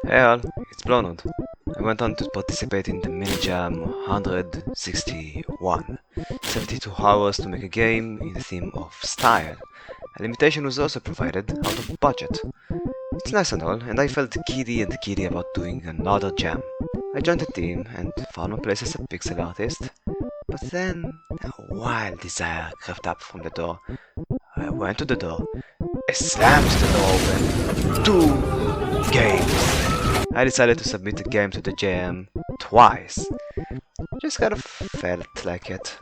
Hey all, it's Blawnode. I went on to participate in the MiniJam 161. 72 hours to make a game in the theme of style. A limitation was also provided out of budget. It's nice and all, and I felt giddy about doing another jam. I joined the team and found my place as a pixel artist, but then a wild desire crept up from the door. I went to the door, I slammed the door open. 2 games! I decided to submit the game to the JM twice. Just kind of felt like it.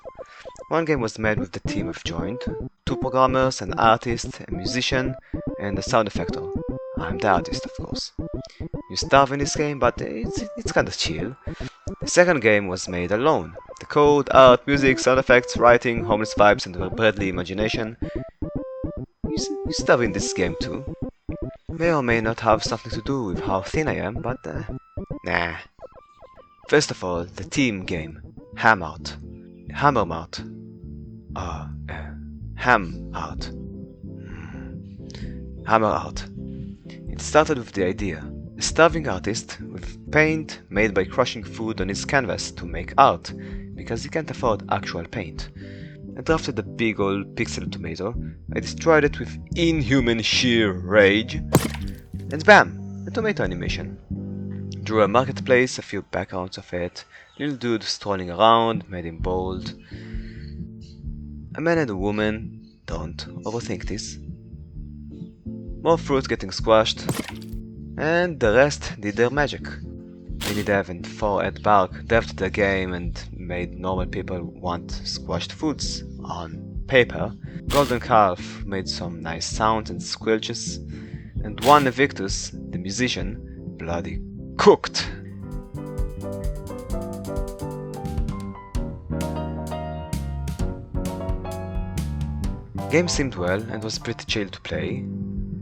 One game was made with the team I've joined, 2 programmers, an artist, a musician, and a sound effector. I'm the artist, of course. You starve in this game, but it's kinda chill. The second game was made alone. The code, art, music, sound effects, writing, homeless vibes, and Bradley imagination. You starve in this game too. May or may not have something to do with how thin I am, but nah. First of all, the team game, Hammart. Hammart. Hammart. It started with the idea. A starving artist with paint made by crushing food on his canvas to make art, because he can't afford actual paint. I drafted a big old pixel tomato, I destroyed it with inhuman sheer rage, and bam! A tomato animation. Drew a marketplace, a few backgrounds of it, little dude strolling around, made him bold. A man and a woman, don't overthink this. More fruit getting squashed, and the rest did their magic. MiniDev and 4 Bark devved the game and made normal people want squashed foods on paper. Golden Calf made some nice sounds and squelches, and one Evictus, the musician, bloody cooked. Game seemed well and was pretty chill to play,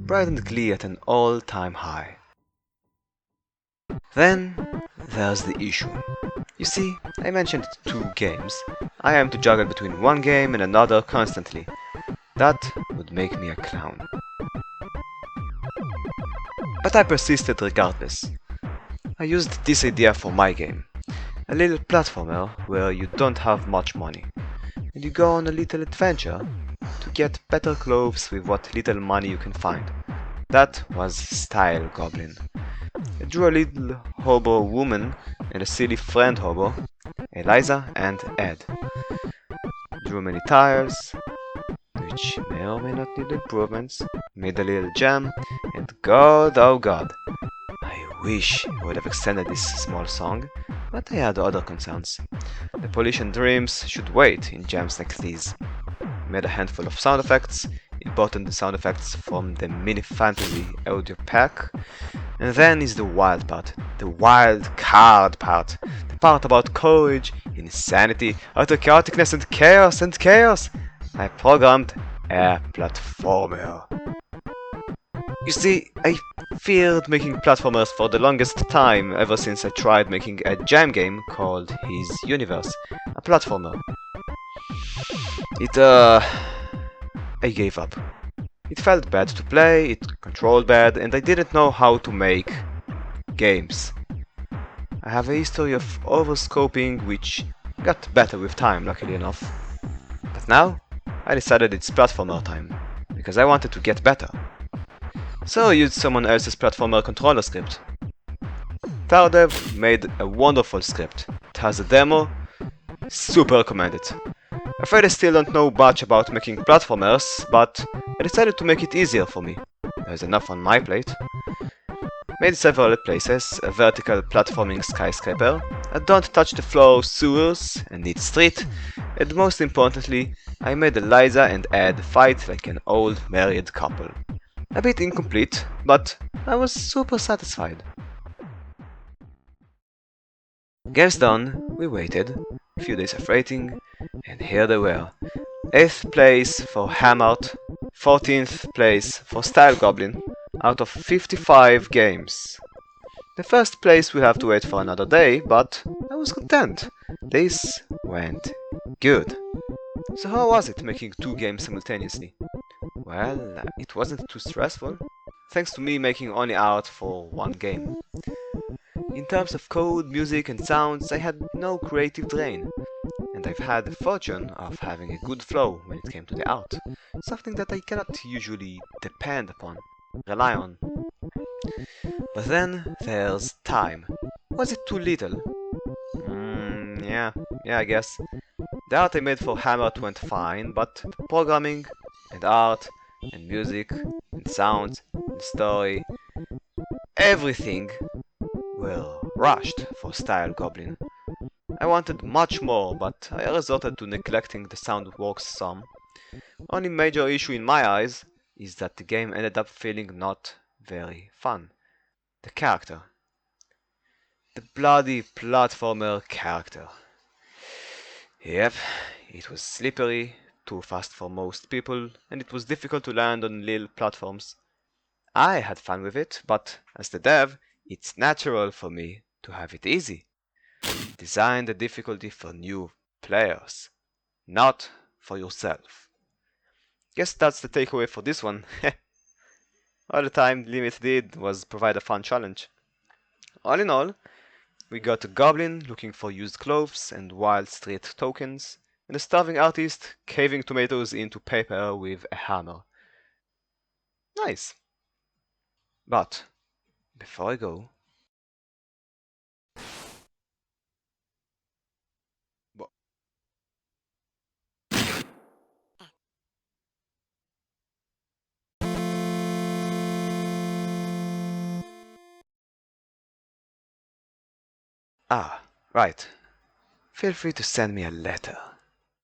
pride and glee at an all-time high. Then there's the issue. You see, I mentioned 2 games. I am to juggle between one game and another constantly. That would make me a clown. But I persisted regardless. I used this idea for my game. A little platformer where you don't have much money, and you go on a little adventure to get better clothes with what little money you can find. That was Style Goblin. I drew a little hobo woman and a silly friend hobo, Eliza and Ed. Drew many tiles, which may or may not need improvements, made a little jam, and God, oh God, I wish I would have extended this small song, but I had other concerns. The polish and dreams should wait in jams like these. Made a handful of sound effects, imported the sound effects from the Mini Fantasy audio pack, and then is the wild part, the wild card part, the part about courage, insanity, utter chaoticness and chaos! I programmed a platformer. You see, I feared making platformers for the longest time ever since I tried making a jam game called His Universe, a platformer. I gave up. It felt bad to play, it controlled bad, and I didn't know how to make games. I have a history of overscoping which got better with time, luckily enough. But now, I decided it's platformer time, because I wanted to get better. So I used someone else's platformer controller script. TarDev made a wonderful script. It has a demo, super recommend it. Afraid I still don't know much about making platformers, but I decided to make it easier for me. There's enough on my plate. Made several places, a vertical platforming skyscraper, a don't touch the floor sewers, a neat street, and most importantly, I made Eliza and Ed fight like an old married couple. A bit incomplete, but I was super satisfied. Games done, we waited, a few days of rating, and here they were. 8th place for Hammart, 14th place for Style Goblin, out of 55 games. The first place will have to wait for another day, but I was content. This went good. So how was it making 2 games simultaneously? Well, it wasn't too stressful. thanks to me making only art for one game. In terms of code, music and sounds, I had no creative drain, and I've had the fortune of having a good flow when it came to the art, something that I cannot usually depend upon, rely on. But then there's time. Was it too little? Yeah, I guess. The art I made for Hammart went fine, but the programming, and art, and music, and sounds, and story, everything were rushed for style Goblin. I wanted much more, but I resorted to neglecting the sound works some. Only major issue in my eyes is that the game ended up feeling not very fun. The character. The bloody platformer character. Yep, it was slippery, too fast for most people, and it was difficult to land on little platforms. I had fun with it, but as the dev, it's natural for me to have it easy. Design the difficulty for new players, not for yourself. Guess that's the takeaway for this one. All the time Limit did was provide a fun challenge. All in all, we got a goblin looking for used clothes and wild street tokens, and a starving artist caving tomatoes into paper with a hammer. Nice. But, before I go... Ah, right. Feel free to send me a letter.